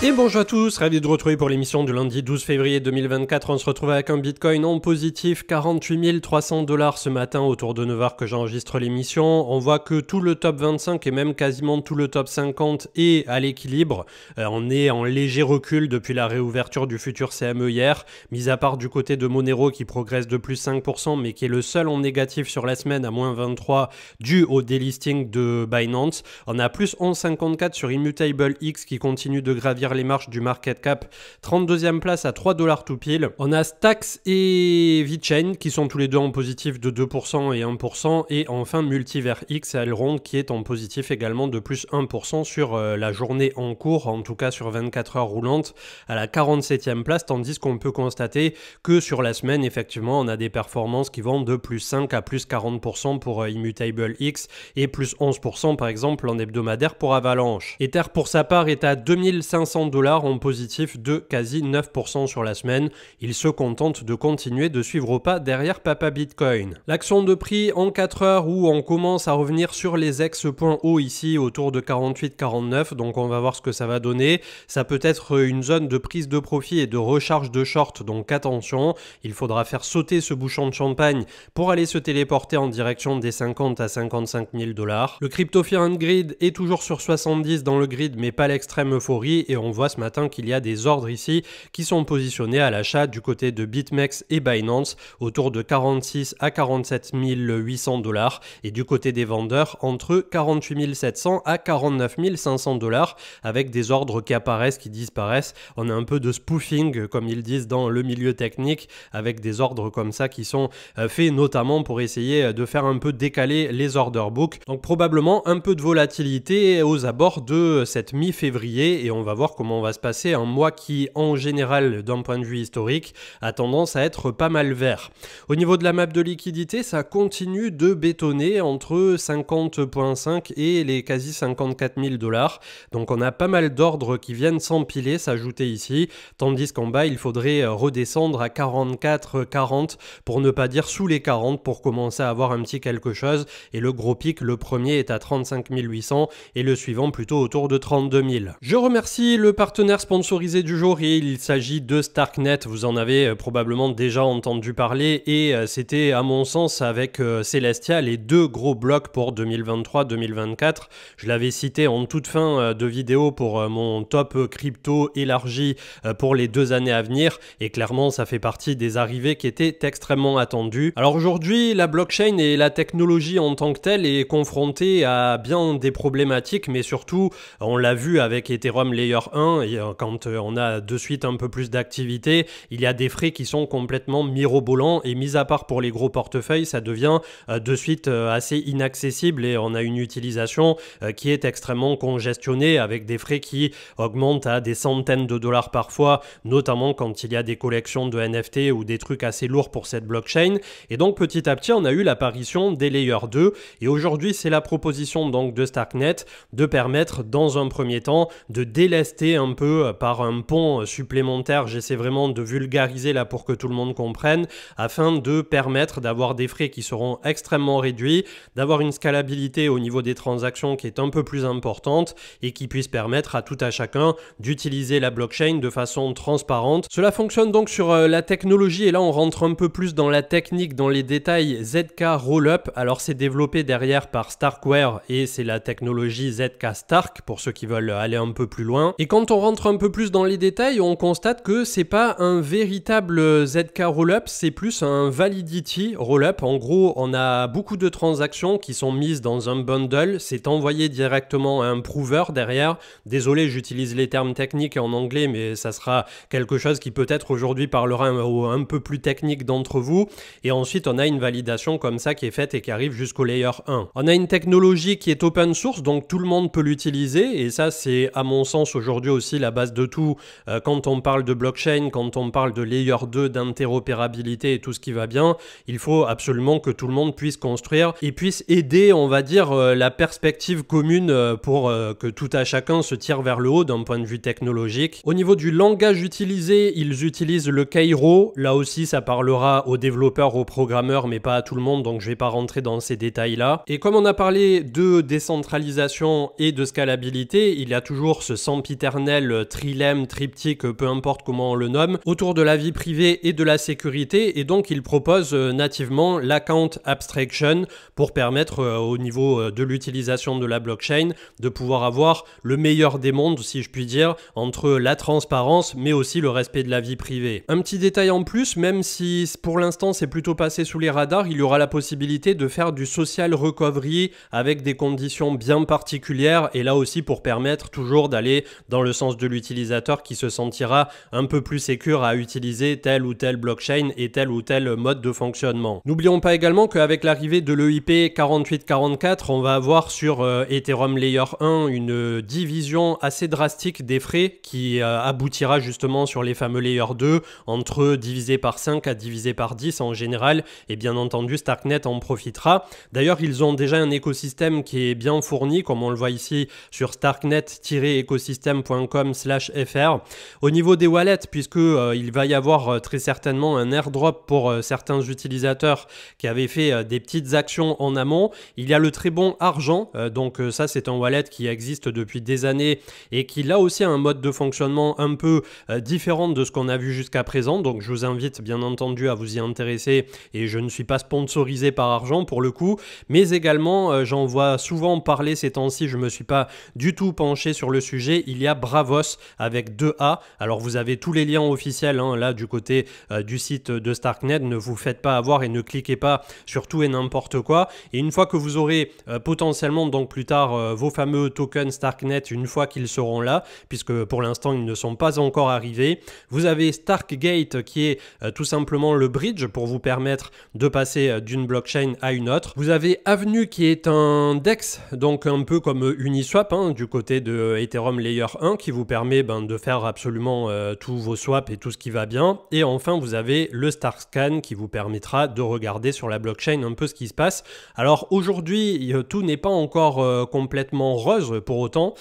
Et bonjour à tous, ravi de vous retrouver pour l'émission du lundi 12 février 2024. On se retrouve avec un Bitcoin en positif, 48 300 $ ce matin autour de 9h que j'enregistre l'émission. On voit que tout le top 25 et même quasiment tout le top 50 est à l'équilibre. On est en léger recul depuis la réouverture du futur CME hier, mis à part du côté de Monero qui progresse de plus 5% mais qui est le seul en négatif sur la semaine à moins 23 dû au délisting de Binance. On a plus 11,54 sur Immutable X qui continue de gravir les marches du market cap, 32e place à 3 $ tout pile. On a Stacks et VeChain qui sont tous les deux en positif de 2% et 1%, et enfin Multiver X et Elrond qui est en positif également de plus 1% sur la journée en cours, en tout cas sur 24 heures roulantes, à la 47e place, tandis qu'on peut constater que sur la semaine, effectivement, on a des performances qui vont de plus 5 à plus 40% pour Immutable X et plus 11% par exemple en hebdomadaire pour Avalanche. Ether pour sa part est à 2500 $ en positif de quasi 9% sur la semaine. Il se contente de continuer de suivre au pas derrière Papa Bitcoin. L'action de prix en 4 heures où on commence à revenir sur les ex-points hauts ici autour de 48-49, donc on va voir ce que ça va donner. Ça peut être une zone de prise de profit et de recharge de short, donc attention, il faudra faire sauter ce bouchon de champagne pour aller se téléporter en direction des 50 à 55 000 $. Le Crypto Fear and Greed est toujours sur 70 dans le grid mais pas l'extrême euphorie, et on voit ce matin qu'il y a des ordres ici qui sont positionnés à l'achat du côté de BitMEX et Binance autour de 46 à 47 800 $, et du côté des vendeurs entre 48 700 à 49 500 $, avec des ordres qui apparaissent, qui disparaissent. On a un peu de spoofing comme ils disent dans le milieu technique, avec des ordres comme ça qui sont faits notamment pour essayer de faire un peu décaler les order books. Donc probablement un peu de volatilité aux abords de cette mi-février, et on va voir comment on va se passer un mois qui, en général, d'un point de vue historique, a tendance à être pas mal vert. Au niveau de la map de liquidité, ça continue de bétonner entre 50,5 et les quasi 54 000 $. Donc on a pas mal d'ordres qui viennent s'empiler, s'ajouter ici, tandis qu'en bas, il faudrait redescendre à 44, 40, pour ne pas dire sous les 40, pour commencer à avoir un petit quelque chose. Et le gros pic, le premier est à 35 800 et le suivant plutôt autour de 32 000. Je remercie le partenaire sponsorisé du jour, et il s'agit de Starknet. Vous en avez probablement déjà entendu parler, et c'était à mon sens avec Celestia les deux gros blocs pour 2023-2024. Je l'avais cité en toute fin de vidéo pour mon top crypto élargi pour les 2 années à venir, et clairement ça fait partie des arrivées qui étaient extrêmement attendues. Alors aujourd'hui, la blockchain et la technologie en tant que telle est confrontée à bien des problématiques, mais surtout on l'a vu avec Ethereum Layer 1, et quand on a de suite un peu plus d'activité, il y a des frais qui sont complètement mirobolants, et mis à part pour les gros portefeuilles, ça devient de suite assez inaccessible, et on a une utilisation qui est extrêmement congestionnée avec des frais qui augmentent à des centaines de dollars parfois, notamment quand il y a des collections de NFT ou des trucs assez lourds pour cette blockchain. Et donc petit à petit, on a eu l'apparition des Layer 2, et aujourd'hui c'est la proposition donc de Starknet de permettre dans un premier temps de délester un peu par un pont supplémentaire. J'essaie vraiment de vulgariser là pour que tout le monde comprenne, afin de permettre d'avoir des frais qui seront extrêmement réduits, d'avoir une scalabilité au niveau des transactions qui est un peu plus importante, et qui puisse permettre à tout à chacun d'utiliser la blockchain de façon transparente. Cela fonctionne donc sur la technologie, et là on rentre un peu plus dans la technique, dans les détails. ZK Rollup, alors c'est développé derrière par Starkware, et c'est la technologie ZK Stark pour ceux qui veulent aller un peu plus loin. Et quand on rentre un peu plus dans les détails, on constate que c'est pas un véritable ZK Rollup, c'est plus un Validity Rollup. En gros, on a beaucoup de transactions qui sont mises dans un bundle, c'est envoyé directement à un prover derrière. Désolé, j'utilise les termes techniques en anglais, mais ça sera quelque chose qui peut-être aujourd'hui parlera un peu plus technique d'entre vous. Et ensuite, on a une validation comme ça qui est faite et qui arrive jusqu'au layer 1. On a une technologie qui est open source, donc tout le monde peut l'utiliser, et ça c'est à mon sens aujourd'hui aussi la base de tout. Quand on parle de blockchain, quand on parle de layer 2, d'interopérabilité et tout ce qui va bien, il faut absolument que tout le monde puisse construire et puisse aider, on va dire, la perspective commune pour que tout à chacun se tire vers le haut d'un point de vue technologique. Au niveau du langage utilisé, ils utilisent le Cairo. Là aussi, ça parlera aux développeurs, aux programmeurs, mais pas à tout le monde, donc je vais pas rentrer dans ces détails-là. Et comme on a parlé de décentralisation et de scalabilité, il y a toujours ce sempiterno éternel trilemme, triptyque, peu importe comment on le nomme, autour de la vie privée et de la sécurité, et donc il propose nativement l'account abstraction pour permettre au niveau de l'utilisation de la blockchain de pouvoir avoir le meilleur des mondes, si je puis dire, entre la transparence mais aussi le respect de la vie privée. Un petit détail en plus, même si pour l'instant c'est plutôt passé sous les radars, il y aura la possibilité de faire du social recovery avec des conditions bien particulières, et là aussi pour permettre toujours d'aller dans le sens de l'utilisateur qui se sentira un peu plus sécure à utiliser telle ou telle blockchain et tel ou tel mode de fonctionnement. N'oublions pas également qu'avec l'arrivée de l'EIP 4844, on va avoir sur Ethereum Layer 1 une division assez drastique des frais qui aboutira justement sur les fameux Layer 2 entre divisé par 5 à divisé par 10 en général, et bien entendu Starknet en profitera. D'ailleurs, ils ont déjà un écosystème qui est bien fourni, comme on le voit ici sur starknet-ecosystem.com/fr. Au niveau des wallets, puisque il va y avoir très certainement un airdrop pour certains utilisateurs qui avaient fait des petites actions en amont, il y a le très bon Argent, donc ça c'est un wallet qui existe depuis des années et qui là aussi a un mode de fonctionnement un peu différent de ce qu'on a vu jusqu'à présent, donc je vous invite bien entendu à vous y intéresser, et je ne suis pas sponsorisé par Argent pour le coup, mais également j'en vois souvent parler ces temps-ci, je me suis pas du tout penché sur le sujet. Il y a Bravos avec 2A, alors vous avez tous les liens officiels là du côté du site de Starknet, ne vous faites pas avoir et ne cliquez pas sur tout et n'importe quoi, et une fois que vous aurez potentiellement donc plus tard vos fameux tokens Starknet, une fois qu'ils seront là, puisque pour l'instant ils ne sont pas encore arrivés, vous avez Starkgate qui est tout simplement le bridge pour vous permettre de passer d'une blockchain à une autre. Vous avez Avenue qui est un DEX, donc un peu comme Uniswap du côté de Ethereum Layer 1 qui vous permet de faire absolument tous vos swaps et tout ce qui va bien. Et enfin vous avez le Starscan qui vous permettra de regarder sur la blockchain un peu ce qui se passe. Alors aujourd'hui tout n'est pas encore complètement rose pour autant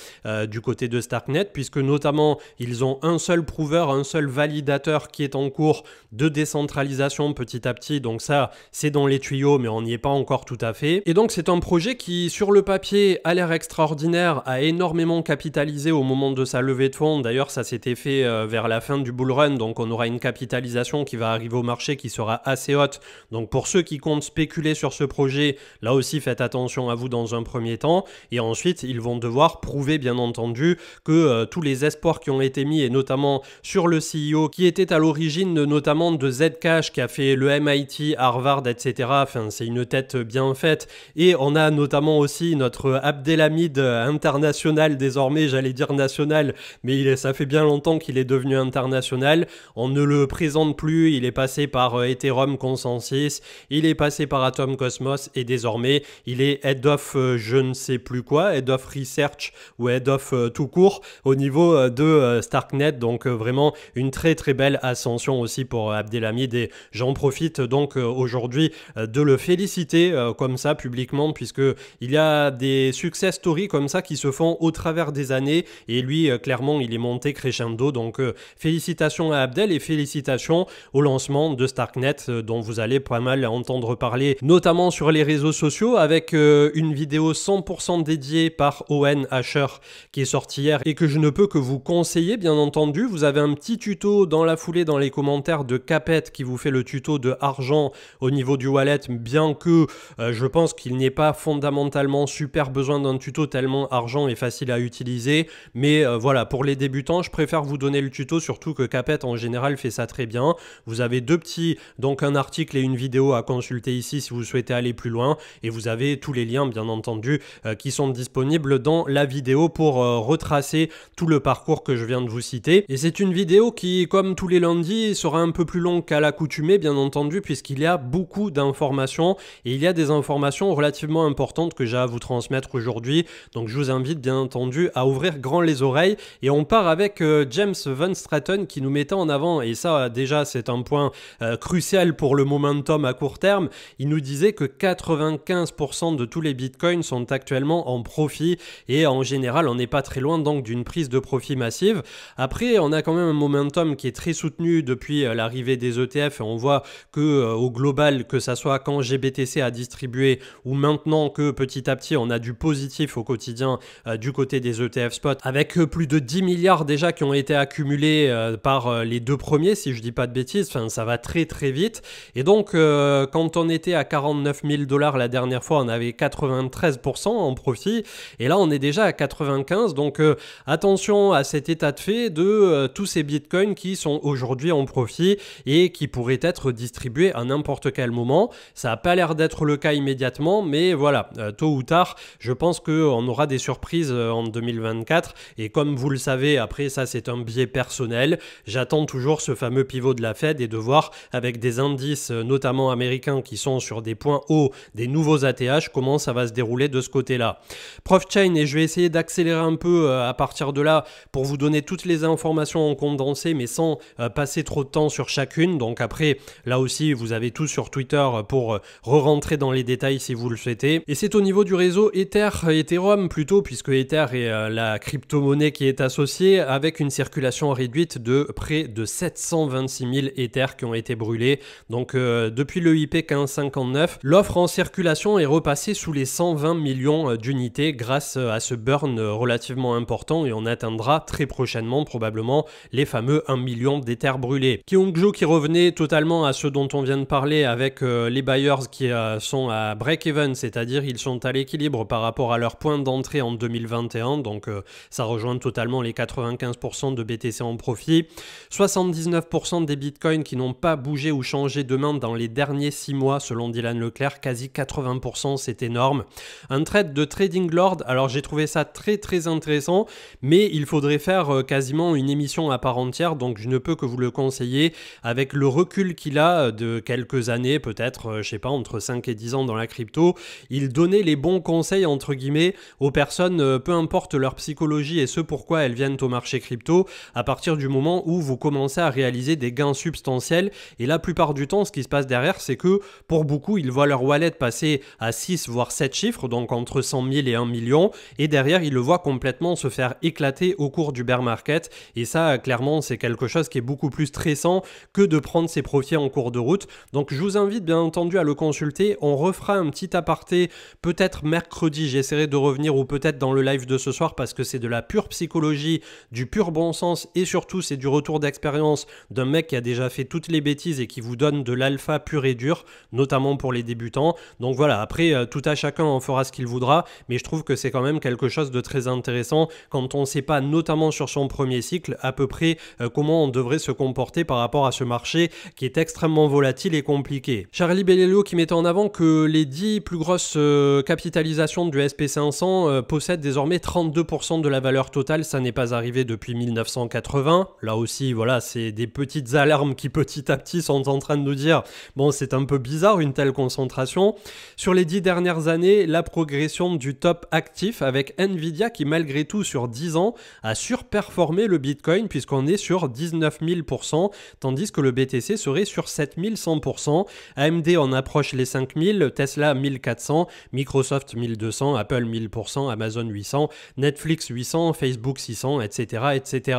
du côté de Starknet, puisque notamment ils ont un seul prover, un seul validateur qui est en cours de décentralisation petit à petit, donc ça c'est dans les tuyaux mais on n'y est pas encore tout à fait, et donc c'est un projet qui sur le papier a l'air extraordinaire, a énormément capitalisé au moment de sa levée de fonds. D'ailleurs ça s'était fait vers la fin du bull run, donc on aura une capitalisation qui va arriver au marché qui sera assez haute, donc pour ceux qui comptent spéculer sur ce projet, là aussi faites attention à vous dans un premier temps, et ensuite ils vont devoir prouver bien entendu que tous les espoirs qui ont été mis, et notamment sur le CEO qui était à l'origine notamment de Zcash qui a fait le MIT, Harvard, etc. Enfin c'est une tête bien faite, et on a notamment aussi notre Abdelhamid international désormais, j'allais dire national, mais ça fait bien longtemps qu'il est devenu international, on ne le présente plus, il est passé par Ethereum Consensus, il est passé par Atom Cosmos, et désormais il est Head of je ne sais plus quoi, Head of Research ou Head of tout court au niveau de Starknet, donc vraiment une très très belle ascension aussi pour Abdelhamid, et j'en profite donc aujourd'hui de le féliciter comme ça publiquement, puisque il y a des success stories comme ça qui se font au travers des années, et lui clairement il est monté crescendo, donc félicitations à Abdel et félicitations au lancement de Starknet dont vous allez pas mal entendre parler, notamment sur les réseaux sociaux, avec une vidéo 100% dédiée par Owen Asher qui est sortie hier et que je ne peux que vous conseiller bien entendu. Vous avez un petit tuto dans la foulée dans les commentaires de Capet qui vous fait le tuto de Argent au niveau du wallet, bien que je pense qu'il n'y ait pas fondamentalement super besoin d'un tuto tellement Argent est facile à utiliser, mais voilà, pour les débutants je préfère vous donner le tuto, surtout que Capet en général fait ça très bien. Vous avez deux petits, donc un article et une vidéo à consulter ici si vous souhaitez aller plus loin, et vous avez tous les liens bien entendu qui sont disponibles dans la vidéo pour retracer tout le parcours que je viens de vous citer. Et c'est une vidéo qui, comme tous les lundis, sera un peu plus longue qu'à l'accoutumée bien entendu, puisqu'il y a beaucoup d'informations, et il y a des informations relativement importantes que j'ai à vous transmettre aujourd'hui, donc je vous invite bien entendu à ouvrir grand les oreilles. Et on part avec James Van Straten qui nous mettait en avant, et ça déjà c'est un point crucial pour le momentum à court terme, il nous disait que 95% de tous les bitcoins sont actuellement en profit, et en général on n'est pas très loin donc d'une prise de profit massive. Après on a quand même un momentum qui est très soutenu depuis l'arrivée des ETF, et on voit que au global, que ça soit quand GBTC a distribué ou maintenant que petit à petit on a du positif au quotidien du côté des ETF spot, avec avec plus de 10 milliards déjà qui ont été accumulés par les deux premiers, si je dis pas de bêtises, enfin ça va très très vite. Et donc quand on était à 49 000 $ la dernière fois, on avait 93% en profit, et là on est déjà à 95%. Donc attention à cet état de fait de tous ces bitcoins qui sont aujourd'hui en profit et qui pourraient être distribués à n'importe quel moment. Ça n'a pas l'air d'être le cas immédiatement, mais voilà, tôt ou tard, je pense qu'on aura des surprises en 2024. Et comme vous le savez, après ça c'est un biais personnel, j'attends toujours ce fameux pivot de la Fed et de voir avec des indices notamment américains qui sont sur des points hauts, des nouveaux ATH, comment ça va se dérouler de ce côté-là. ProfChain, et je vais essayer d'accélérer un peu à partir de là pour vous donner toutes les informations en condensé, mais sans passer trop de temps sur chacune. Donc après, là aussi, vous avez tout sur Twitter pour re-rentrer dans les détails si vous le souhaitez. Et c'est au niveau du réseau Ethereum plutôt, puisque Ether est la crypto-monnaie qui est associée, avec une circulation réduite de près de 726 000 Ethers qui ont été brûlés. Donc depuis le IP 1559, l'offre en circulation est repassée sous les 120 millions d'unités grâce à ce burn relativement important, et on atteindra très prochainement probablement les fameux 1 million d'Ethers brûlés. Kyungju qui revenait totalement à ce dont on vient de parler, avec les buyers qui sont à break-even, c'est-à-dire ils sont à l'équilibre par rapport à leur point d'entrée en 2021, donc ça rejoint totalement les 95% de BTC en profit. 79% des bitcoins qui n'ont pas bougé ou changé de main dans les derniers 6 mois selon Dylan Leclerc, quasi 80%, c'est énorme. Un trade de Trading Lord, alors j'ai trouvé ça très très intéressant, mais il faudrait faire quasiment une émission à part entière, donc je ne peux que vous le conseiller. Avec le recul qu'il a de quelques années, peut-être, je sais pas, entre 5 et 10 ans dans la crypto, il donnait les bons conseils entre guillemets aux personnes, peu importe leur psychologie et ce pourquoi elles viennent au marché crypto, à partir du moment où vous commencez à réaliser des gains substantiels. Et la plupart du temps, ce qui se passe derrière, c'est que pour beaucoup, ils voient leur wallet passer à 6 voire 7 chiffres, donc entre 100 000 et 1 million, et derrière, ils le voient complètement se faire éclater au cours du bear market. Et ça, clairement, c'est quelque chose qui est beaucoup plus stressant que de prendre ses profits en cours de route. Donc je vous invite bien entendu à le consulter. On refera un petit aparté peut-être mercredi, j'essaierai de revenir, ou peut-être dans le live de ce soir, parce que c'est de la pure psychologie, du pur bon sens, et surtout c'est du retour d'expérience d'un mec qui a déjà fait toutes les bêtises et qui vous donne de l'alpha pur et dur, notamment pour les débutants. Donc voilà, après tout à chacun en fera ce qu'il voudra, mais je trouve que c'est quand même quelque chose de très intéressant quand on ne sait pas, notamment sur son premier cycle, à peu près comment on devrait se comporter par rapport à ce marché qui est extrêmement volatile et compliqué. Charlie Bellelio qui mettait en avant que les 10 plus grosses capitalisations du SP500 possèdent désormais 32% de la valeur totale. Ça n'est pas arrivé depuis 1980. Là aussi, voilà, c'est des petites alarmes qui petit à petit sont en train de nous dire bon, c'est un peu bizarre une telle concentration. Sur les 10 dernières années, la progression du top actif avec Nvidia qui malgré tout sur 10 ans a surperformé le Bitcoin puisqu'on est sur 19 000%, tandis que le BTC serait sur 7 100%. AMD en approche les 5000, Tesla 1400, Microsoft 1200, Apple 1000%, Amazon 800, Netflix 800, Facebook 600, etc., etc.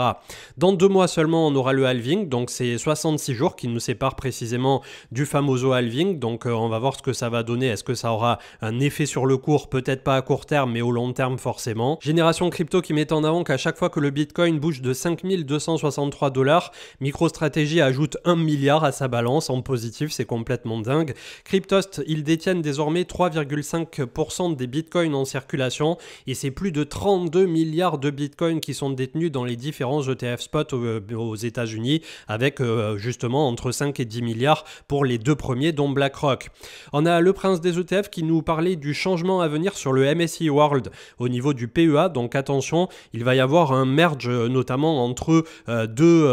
Dans 2 mois seulement, on aura le halving, donc c'est 66 jours qui nous séparent précisément du famoso halving, donc on va voir ce que ça va donner. Est-ce que ça aura un effet sur le cours? Peut-être pas à court terme, mais au long terme forcément. Génération Crypto qui met en avant qu'à chaque fois que le Bitcoin bouge de 5263 $, MicroStrategy ajoute 1 milliard à sa balance en positif, c'est complètement dingue. Cryptost, ils détiennent désormais 3,5% des bitcoins en circulation et c'est plus de 32 milliards de bitcoins qui sont détenus dans les différents ETF spot aux États-Unis, avec justement entre 5 et 10 milliards pour les 2 premiers, dont BlackRock. On a le prince des ETF qui nous parlait du changement à venir sur le MSCI World au niveau du PEA, donc attention, il va y avoir un merge notamment entre deux,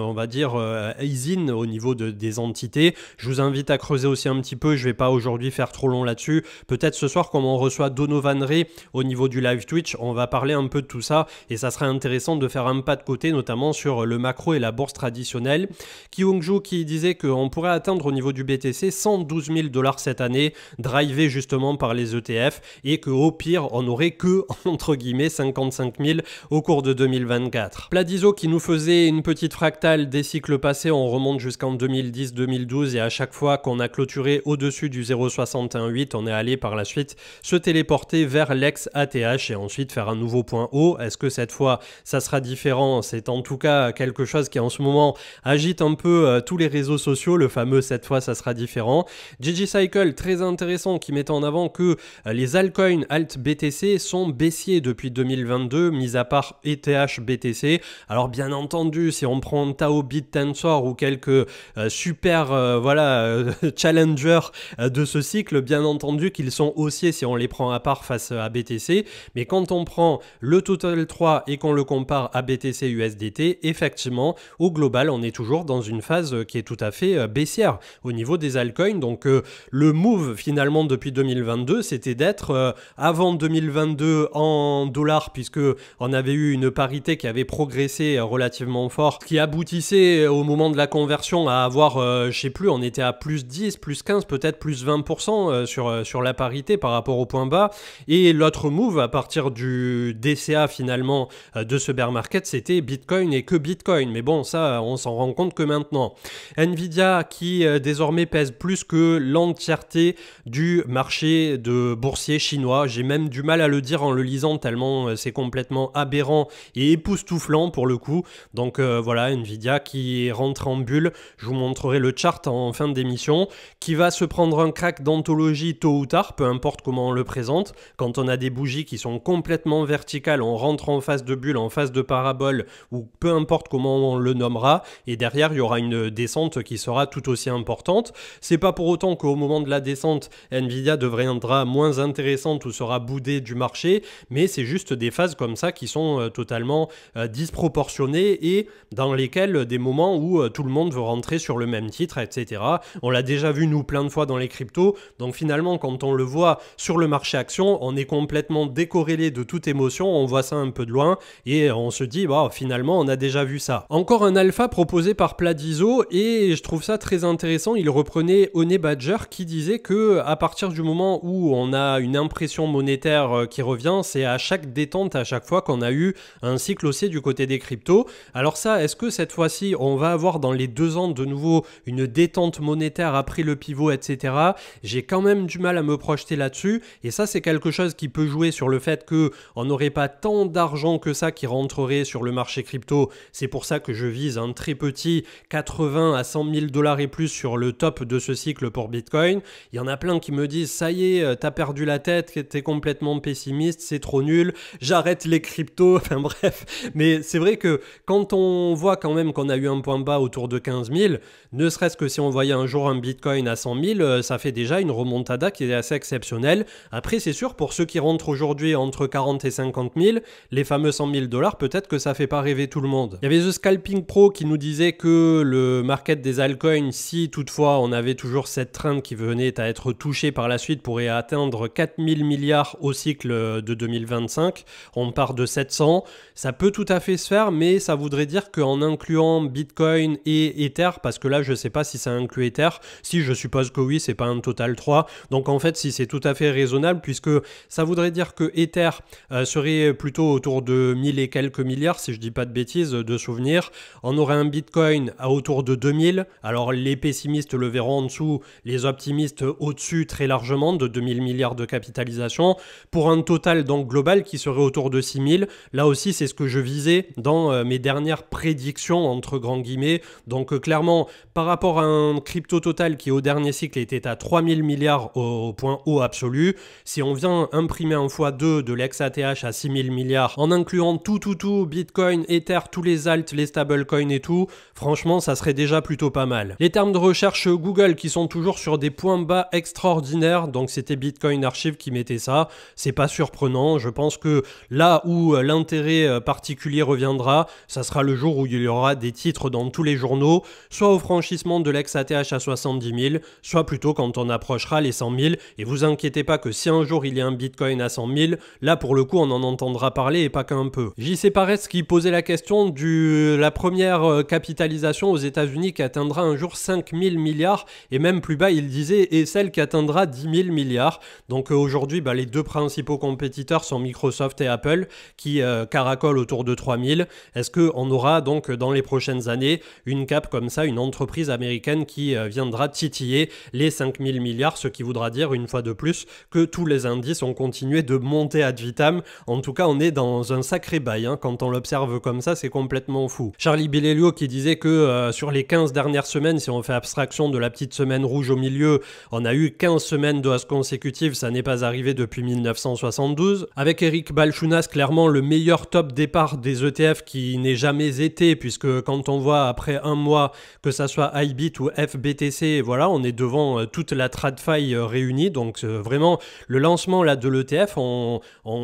on va dire, ISIN au niveau des entités. Je vous invite à creuser aussi un petit peu, je vais pas aujourd'hui faire trop long là-dessus. Peut-être ce soir, comme on reçoit Donovan Ray au niveau du live Twitch, on va parler un peu de tout ça et ça serait intéressant de faire un pas de côté, notamment sur le macro et la bourse traditionnelle. Kyungju qui disait qu'on pourrait atteindre au niveau du BTC 112 000 $ cette année, drivé justement par les ETF, et qu'au pire, on n'aurait que, entre guillemets, 55 000 au cours de 2024. Pladizo qui nous faisait une petite fractale des cycles passés, on remonte jusqu'en 2010-2012 et à chaque fois qu'on a clôturé au-dessus du 0,618, on est allé par la suite se téléporter vers l'ex-ATH et ensuite faire un nouveau point haut Est-ce que cette fois ça sera différent? C'est en tout cas quelque chose qui en ce moment agite un peu tous les réseaux sociaux, le fameux cette fois ça sera différent. GG Cycle, très intéressant, qui met en avant que les altcoins alt BTC sont baissiers depuis 2022, mis à part ETH BTC. Alors bien entendu, si on prend Tao BitTensor ou quelques super challengers de ce cycle, bien entendu qu'ils sont haussiers si on les prend à part face à BTC, mais quand on prend le Total 3 et qu'on le compare à BTC USDT, effectivement, au global, on est toujours dans une phase qui est tout à fait baissière au niveau des altcoins. Donc le move finalement depuis 2022, c'était d'être avant 2022 en dollars, puisque on avait eu une parité qui avait progressé relativement fort, qui aboutissait au moment de la conversion à avoir, je sais plus, on était à plus 10, plus 15, peut-être plus 20% sur la parité par rapport au point bas. Et l'autre move à partir du DCA finalement de ce bear market, c'était Bitcoin et que Bitcoin. Mais bon, ça, on s'en rend compte que maintenant. Nvidia qui désormais pèse plus que l'entièreté du marché de boursier chinois. J'ai même du mal à le dire en le lisant tellement c'est complètement aberrant et époustouflant pour le coup. Donc voilà, Nvidia qui rentre en bulle. Je vous montrerai le chart en fin d'émission, qui va se prendre un crack d'anthologie tôt ou tard, peu importe comment on le présente. Quand on a des bougies qui sont complètement verticales, on rentre en phase de bulle, en phase de parabole, ou peu importe comment on le nommera, et derrière il y aura une descente qui sera tout aussi importante. C'est pas pour autant qu'au moment de la descente, Nvidia deviendra moins intéressante ou sera boudée du marché, mais c'est juste des phases comme ça qui sont totalement disproportionnées et dans lesquelles des moments où tout le monde veut rentrer sur le même titre, etc. On l'a déjà vu nous plein de fois dans les cryptos, donc finalement quand on le voit sur le marché action, on est complètement décorrélé de toute émotion, on voit ça un peu de loin et on se dit bah, finalement on a déjà vu ça. Encore un alpha proposé par Pladizo et je trouve ça très intéressant, il reprenait Honey Badger qui disait que à partir du moment où on a une impression monétaire qui revient, c'est à chaque détente, à chaque fois qu'on a eu un cycle haussier du côté des cryptos. Alors ça, est-ce que cette fois-ci on va avoir dans les 2 ans de nouveau une détente monétaire après le pivot, etc. J'ai quand même du mal à me projeter là-dessus et ça c'est quelque chose qui peut jouer sur le fait qu'on n'aurait pas tant d'argent que ça qui rentrerait sur le marché crypto. C'est pour ça que je vise un très petit 80 à 100 000 $ et plus sur le top de ce cycle pour Bitcoin. Il y en a plein qui me disent ça y est, t'as perdu la tête, t'es complètement pessimiste, c'est trop nul, j'arrête les cryptos, enfin bref. Mais c'est vrai que quand on voit quand même qu'on a eu un point bas autour de 15 000, ne serait-ce que si on voyait un jour un Bitcoin à 100 000, ça fait déjà une remontada qui est assez exceptionnelle. Après, c'est sûr, pour ceux qui rentrent aujourd'hui entre 40 et 50 000, les fameux 100 000 $, peut-être que ça fait pas rêver tout le monde. Il y avait The Scalping Pro qui nous disait que le market des altcoins, si toutefois on avait toujours cette trend qui venait à être touchée par la suite, pourrait atteindre 4 000 milliards au cycle de 2025. On part de 700. Ça peut tout à fait se faire, mais ça voudrait dire qu'en incluant Bitcoin et Ether, parce que là je sais pas si ça inclut Ether, si je suppose que oui, c'est pas un total 3. Donc en fait, si c'est tout à fait raisonnable, puisque ça voudrait dire que Ether serait plutôt autour de 1000 et quelques milliards, si je dis pas de bêtises, de souvenirs. On aurait un Bitcoin à autour de 2000. Alors les pessimistes le verront en dessous, les optimistes au-dessus très largement, de 2000 milliards de capitalisation, pour un total donc global qui serait autour de 6000. Là aussi, c'est ce que je visais dans mes dernières prédictions, entre grands guillemets. Donc clairement, par rapport à un crypto total qui au dernier cycle était à 3000 milliards au point haut absolu, si on vient imprimer un x2 de l'ex-ATH à 6000 milliards en incluant tout, Bitcoin, Ether, tous les alts, les stablecoins et tout, franchement, ça serait déjà plutôt pas mal. Les termes de recherche Google qui sont toujours sur des points bas extraordinaires, donc c'était Bitcoin Archive qui mettait ça, c'est pas surprenant, je pense que là où l'intérêt particulier reviendra, ça sera le jour où il y aura des titres dans tous les journaux, soit au franchissement de l'ex-ATH à 70 000, soit plutôt quand on approchera les 100 000, et vous inquiétez pas que si un jour il y a un Bitcoin à 100 000, là pour le coup on en entendra parler et pas qu'un peu. JC Pares qui posait la question de la première capitalisation aux États-Unis qui atteindra un jour 5 000 milliards, et même plus bas il disait, et celle qui atteindra 10 000 milliards. Donc aujourd'hui les deux principaux compétiteurs sont Microsoft et Apple qui caracolent autour de 3 000. Est-ce qu'on aura donc dans les prochaines années une cap comme ça, une entreprise américaine qui viendra titiller les 5 000 milliards, ce qui voudra dire une fois de plus que tous les indices ont continué de monter ad vitam. En tout cas, on est est dans un sacré bail, hein. Quand on l'observe comme ça, c'est complètement fou. Charlie Bilelio qui disait que sur les 15 dernières semaines, si on fait abstraction de la petite semaine rouge au milieu, on a eu 15 semaines de hausse consécutive, ça n'est pas arrivé depuis 1972. Avec Eric Balchunas, clairement le meilleur top départ des ETF qui n'ait jamais été, puisque quand on voit après un mois que ça soit IBIT ou FBTC, voilà, on est devant toute la TradFi réunie. Donc vraiment, le lancement là de l'ETF, on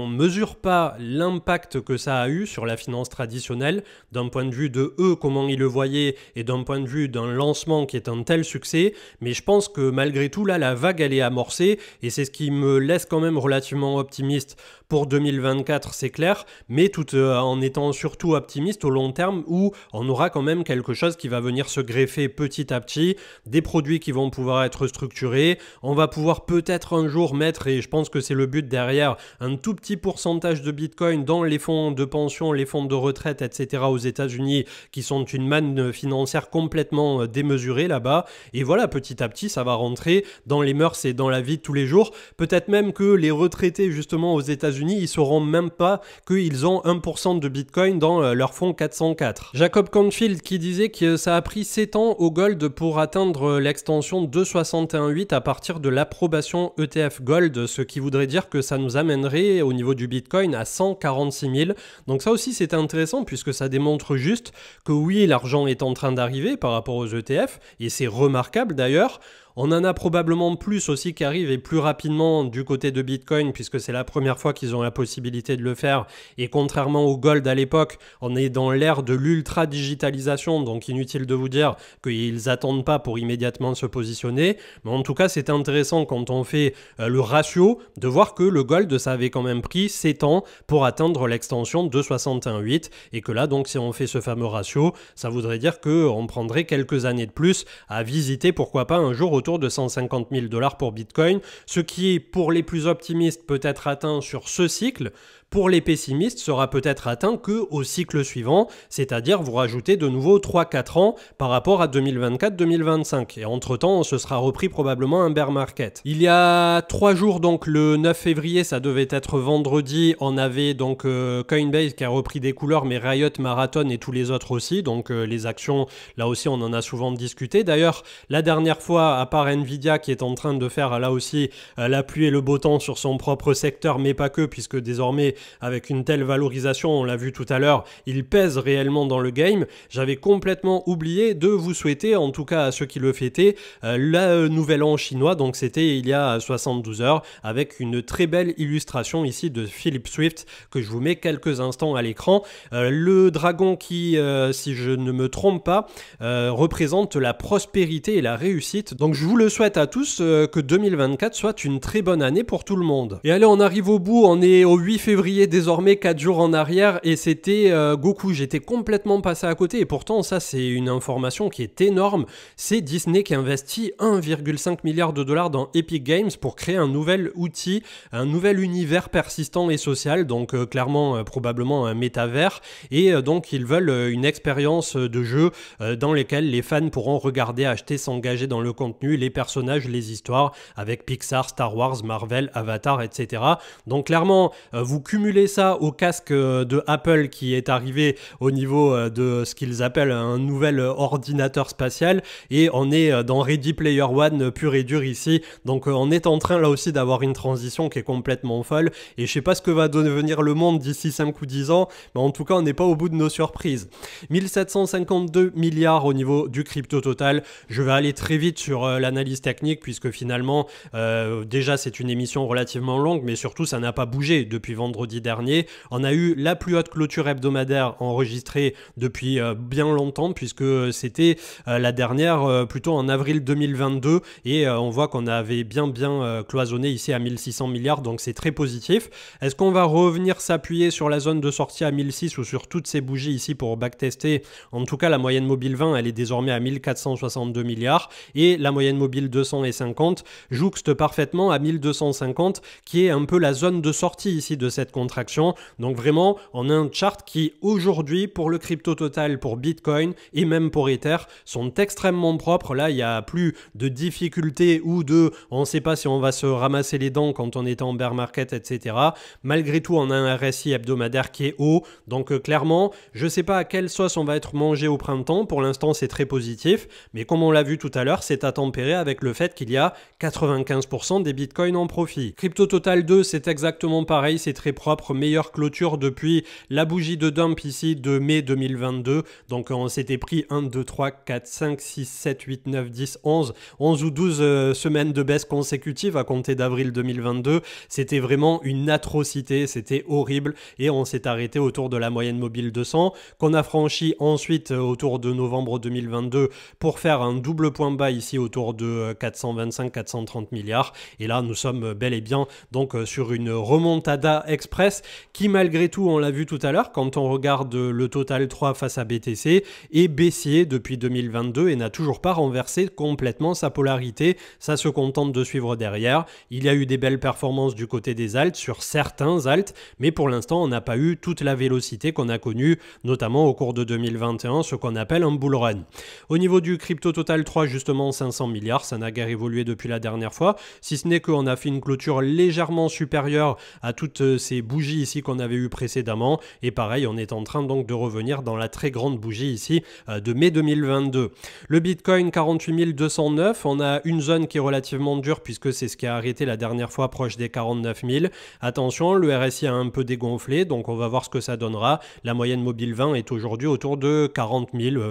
mesure pas l'impact que ça a eu sur la finance traditionnelle, d'un point de vue de eux, comment ils le voyaient, et d'un point de vue d'un lancement qui est un tel succès. Mais je pense que malgré tout, là, la vague, elle est amorcée, et c'est ce qui me laisse quand même relativement optimiste pour 2024, c'est clair, mais tout en étant surtout optimiste au long terme, où on aura quand même quelque chose qui va venir se greffer petit à petit, des produits qui vont pouvoir être structurés, on va pouvoir peut-être un jour mettre, et je pense que c'est le but derrière, un tout petit pourcentage de Bitcoin dans les fonds de pension, les fonds de retraite, etc. aux États-Unis, qui sont une manne financière complètement démesurée là-bas, et voilà, petit à petit, ça va rentrer dans les mœurs et dans la vie de tous les jours. Peut-être même que les retraités justement aux États-Unis, ils sauront même pas qu'ils ont 1% de Bitcoin dans leur fonds 404. Jacob Canfield qui disait que ça a pris 7 ans au Gold pour atteindre l'extension 261.8 à partir de l'approbation ETF Gold, ce qui voudrait dire que ça nous amènerait au niveau du Bitcoin à 146 000. Donc ça aussi c'est intéressant puisque ça démontre juste que oui, l'argent est en train d'arriver par rapport aux ETF, et c'est remarquable d'ailleurs. On en a probablement plus aussi qui arrivent et plus rapidement du côté de Bitcoin puisque c'est la première fois qu'ils ont la possibilité de le faire, et contrairement au Gold à l'époque, on est dans l'ère de l'ultra-digitalisation, donc inutile de vous dire qu'ils attendent pas pour immédiatement se positionner, mais en tout cas c'est intéressant quand on fait le ratio de voir que le Gold ça avait quand même pris 7 ans pour atteindre l'extension 261.8, et que là donc si on fait ce fameux ratio, ça voudrait dire qu'on prendrait quelques années de plus à visiter, pourquoi pas un jour autour de 150 000 $ pour Bitcoin, ce qui est pour les plus optimistes peut être atteint sur ce cycle. Pour les pessimistes, sera peut-être atteint qu'au cycle suivant, c'est-à-dire vous rajoutez de nouveau 3-4 ans par rapport à 2024-2025. Et entre-temps, on se sera repris probablement un bear market. Il y a 3 jours, donc le 9 février, ça devait être vendredi, on avait donc Coinbase qui a repris des couleurs, mais Riot, Marathon et tous les autres aussi. Donc les actions, là aussi, on en a souvent discuté. D'ailleurs, la dernière fois, à part Nvidia qui est en train de faire là aussi la pluie et le beau temps sur son propre secteur, mais pas que, puisque désormais, avec une telle valorisation, on l'a vu tout à l'heure, il pèse réellement dans le game. J'avais complètement oublié de vous souhaiter, en tout cas à ceux qui le fêtaient, la nouvelle an chinois. Donc c'était il y a 72 heures, avec une très belle illustration ici de Philip Swift que je vous mets quelques instants à l'écran. Le dragon qui, si je ne me trompe pas, représente la prospérité et la réussite. Donc je vous le souhaite à tous, que 2024 soit une très bonne année pour tout le monde. Et allez, on arrive au bout, on est au 8 février désormais, 4 jours en arrière, et c'était Goku. J'étais complètement passé à côté, et pourtant ça c'est une information qui est énorme. C'est Disney qui investit 1,5 milliard de $ dans Epic Games pour créer un nouvel outil, un nouvel univers persistant et social, donc clairement probablement un métavers, et donc ils veulent une expérience de jeu dans lesquelles les fans pourront regarder, acheter, s'engager dans le contenu, les personnages, les histoires, avec Pixar, Star Wars, Marvel, Avatar, etc. Donc clairement, vous cumulez ça au casque de Apple qui est arrivé au niveau de ce qu'ils appellent un nouvel ordinateur spatial, et on est dans Ready Player One pur et dur ici. Donc on est en train là aussi d'avoir une transition qui est complètement folle, et je sais pas ce que va devenir le monde d'ici 5 ou 10 ans, mais en tout cas on n'est pas au bout de nos surprises. 1752 milliards au niveau du crypto total. Je vais aller très vite sur l'analyse technique puisque finalement déjà c'est une émission relativement longue, mais surtout ça n'a pas bougé depuis vendredi dernier. On a eu la plus haute clôture hebdomadaire enregistrée depuis bien longtemps, puisque c'était la dernière plutôt en avril 2022, et on voit qu'on avait bien cloisonné ici à 1600 milliards, donc c'est très positif. Est-ce qu'on va revenir s'appuyer sur la zone de sortie à 1006 ou sur toutes ces bougies ici pour backtester? En tout cas, la moyenne mobile 20, elle est désormais à 1462 milliards, et la moyenne mobile 200 et 50 jouxte parfaitement à 1250, qui est un peu la zone de sortie ici de cette contraction. Donc vraiment, on a un chart qui aujourd'hui, pour le crypto total, pour Bitcoin et même pour Ether, sont extrêmement propres. Là, il n'y a plus de difficultés ou de on ne sait pas si on va se ramasser les dents quand on est en bear market, etc. Malgré tout, on a un RSI hebdomadaire qui est haut. Donc clairement, je ne sais pas à quelle sauce on va être mangé au printemps. Pour l'instant, c'est très positif. Mais comme on l'a vu tout à l'heure, c'est à tempérer avec le fait qu'il y a 95% des bitcoins en profit. Crypto Total 2, c'est exactement pareil. C'est très propre. Meilleure clôture depuis la bougie de dump ici de mai 2022. Donc on s'était pris 1, 2, 3, 4, 5, 6, 7, 8, 9, 10, 11 ou 12 semaines de baisse consécutives à compter d'avril 2022. C'était vraiment une atrocité. C'était horrible. Et on s'est arrêté autour de la moyenne mobile 200 qu'on a franchi ensuite autour de novembre 2022 pour faire un double point bas ici autour de 425-430 milliards. Et là, nous sommes bel et bien donc sur une remontada express qui, malgré tout, on l'a vu tout à l'heure, quand on regarde le Total 3 face à BTC, est baissier depuis 2022 et n'a toujours pas renversé complètement sa polarité. Ça se contente de suivre derrière. Il y a eu des belles performances du côté des alts sur certains alts, mais pour l'instant, on n'a pas eu toute la vélocité qu'on a connue, notamment au cours de 2021, ce qu'on appelle un bull run. Au niveau du crypto total 3, justement 500 milliards, ça n'a guère évolué depuis la dernière fois, si ce n'est qu'on a fait une clôture légèrement supérieure à toutes ces bougies ici qu'on avait eues précédemment, et pareil, on est en train donc de revenir dans la très grande bougie ici de mai 2022. Le Bitcoin 48 209, on a une zone qui est relativement dure puisque c'est ce qui a arrêté la dernière fois proche des 49 000. Attention, le RSI a un peu dégonflé, donc on va voir ce que ça donnera. La moyenne mobile 20 est aujourd'hui autour de 40 000,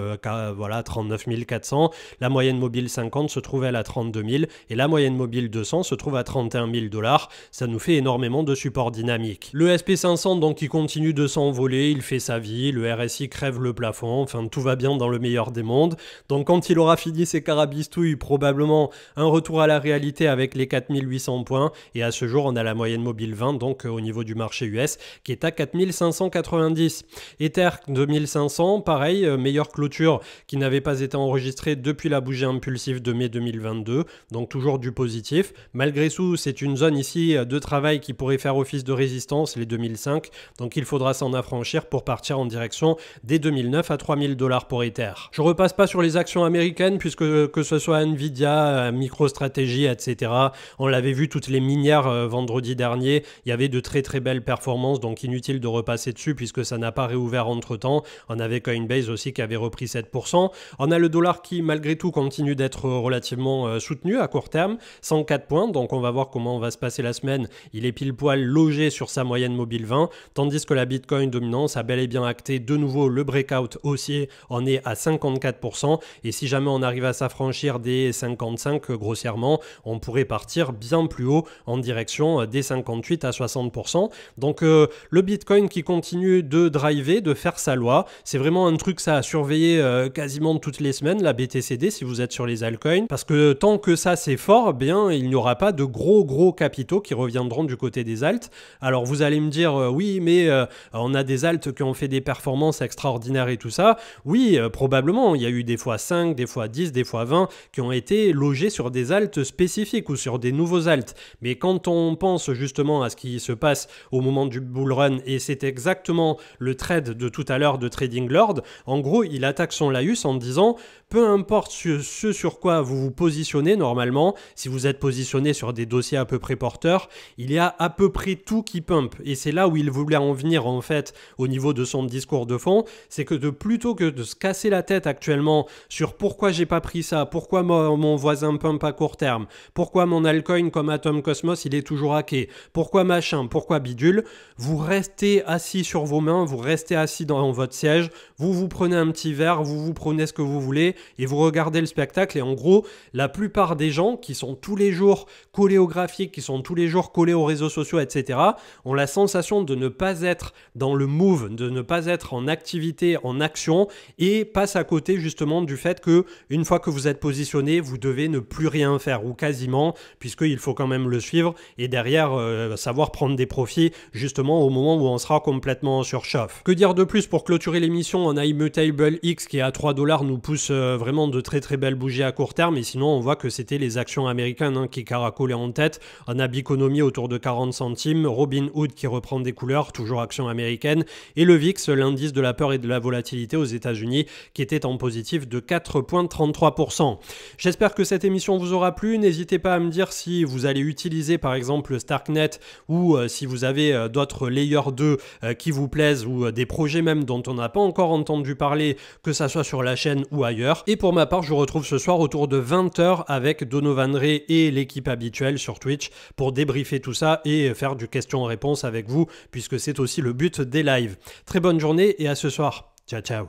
voilà, 39 400. La moyenne mobile 50 se trouve elle à 32 000 et la moyenne mobile 200 se trouve à 31 000 $. Ça nous fait énormément de support dynamique. Le SP500 donc qui continue de s'envoler, il fait sa vie, le RSI crève le plafond, enfin tout va bien dans le meilleur des mondes. Donc quand il aura fini ses carabistouilles, probablement un retour à la réalité avec les 4800 points et à ce jour on a la moyenne mobile 20 donc au niveau du marché US qui est à 4590. Ether 2500, pareil, meilleure clôture qui n'avait pas été enregistrée depuis la bougie impulsive de mai 2022, donc toujours du positif. Malgré tout, c'est une zone ici de travail qui pourrait faire office de résistance, les 2005, donc il faudra s'en affranchir pour partir en direction des 2009 à 3000 $ pour Ether. Je repasse pas sur les actions américaines puisque que ce soit Nvidia, MicroStrategy, etc. On l'avait vu, toutes les minières vendredi dernier, il y avait de très très belles performances, donc inutile de repasser dessus puisque ça n'a pas réouvert entre temps. On avait Coinbase aussi qui avait repris 7%. On a le dollar qui malgré tout continue d'être relativement soutenu à court terme, 104 points, donc on va voir comment on va se passer la semaine. Il est pile poil logé sur sa moyenne mobile 20, tandis que la Bitcoin dominance a bel et bien acté de nouveau le breakout haussier, on est à 54%, et si jamais on arrive à s'affranchir des 55 grossièrement, on pourrait partir bien plus haut en direction des 58 à 60%. Donc le Bitcoin qui continue de driver, de faire sa loi, c'est vraiment un truc ça à surveiller quasiment toutes les semaines, la BTCD si vous êtes sur les altcoins, parce que tant que ça c'est fort, bien il n'y aura pas de gros capitaux qui reviendront du côté des alts. Alors vous allez me dire oui mais on a des alts qui ont fait des performances extraordinaires et tout ça. Oui, probablement, il y a eu des fois 5, des fois 10, des fois 20 qui ont été logés sur des alts spécifiques ou sur des nouveaux alts. Mais quand on pense justement à ce qui se passe au moment du bull run, et c'est exactement le trade de tout à l'heure de Trading Lord, en gros, il attaque son laïus en disant peu importe ce sur quoi vous vous positionnez normalement, si vous êtes positionné sur des dossiers à peu près porteurs, il y a à peu près tout qui pump. Et c'est là où il voulait en venir en fait au niveau de son discours de fond, c'est que plutôt que de se casser la tête actuellement sur pourquoi j'ai pas pris ça, pourquoi mon voisin pump à court terme, pourquoi mon altcoin comme Atom Cosmos il est toujours hacké, pourquoi machin, pourquoi bidule, vous restez assis sur vos mains, vous restez assis dans votre siège, vous prenez un petit verre, vous prenez ce que vous voulez et vous regardez le spectacle. Et en gros, la plupart des gens qui sont tous les jours collés au graphique, qui sont tous les jours collés aux réseaux sociaux, etc., ont la sensation de ne pas être dans le move, de ne pas être en activité, en action, et passent à côté justement du fait que une fois que vous êtes positionné, vous devez ne plus rien faire, ou quasiment, puisqu'il faut quand même le suivre, et derrière savoir prendre des profits justement au moment où on sera complètement en surchauffe. Que dire de plus pour clôturer l'émission? On a Immutable X qui est à 3 $ nous pousse vraiment de très très belles bougies à court terme, et sinon on voit que c'était les actions américaines qui caracolaient en tête. On a Biconomy autour de 40 centimes, Robinhood Hood qui reprend des couleurs, toujours action américaine, et le VIX, l'indice de la peur et de la volatilité aux États-Unis, qui était en positif de 4,33%. J'espère que cette émission vous aura plu. N'hésitez pas à me dire si vous allez utiliser par exemple Starknet ou si vous avez d'autres Layer 2 qui vous plaisent ou des projets même dont on n'a pas encore entendu parler, que ça soit sur la chaîne ou ailleurs. Et pour ma part, je vous retrouve ce soir autour de 20h avec Donovan Ray et l'équipe habituelle sur Twitch pour débriefer tout ça et faire du question-réponse avec vous, puisque c'est aussi le but des lives. Très bonne journée et à ce soir. Ciao, ciao.